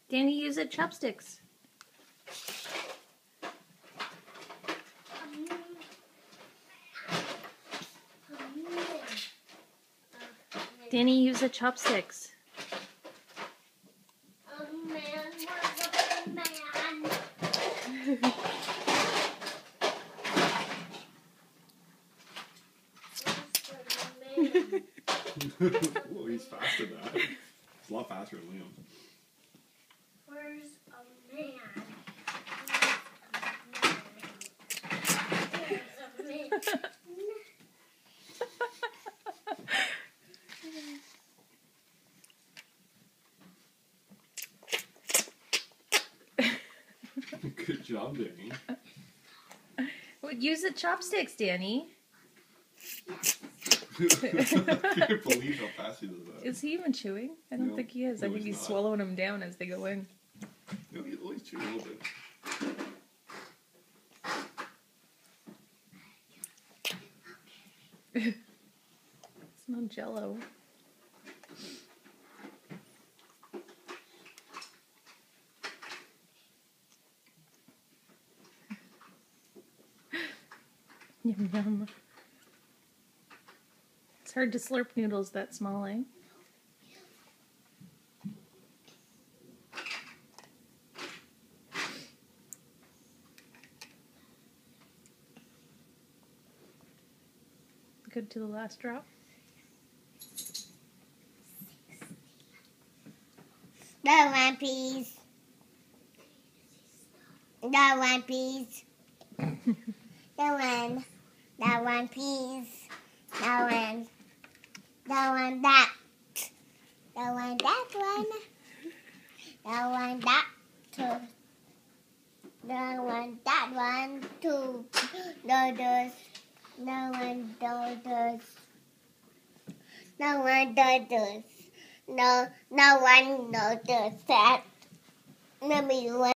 Danny, use it chopsticks. Danny, use the chopsticks. Well, he's faster than that. He's a lot faster than Liam. Where's a man? Where's a man? Good job, Danny. Well, use the chopsticks, Danny. I can't believe how fast he does that. Is he even chewing? I don't No, think he is. no, I think he's he's not. swallowing them down as they go in. No, he's always chewing a little bit. It's no Jello. Yum yum. It's hard to slurp noodles that small, eh? Good to the last drop. That one, please. That one, please. That one. That one, please. That one. That one, that. That one, that one. That one, that. Two. That one, that one, two. Dodos. That one, dodos. That one, dodos. No one, no, that. Let me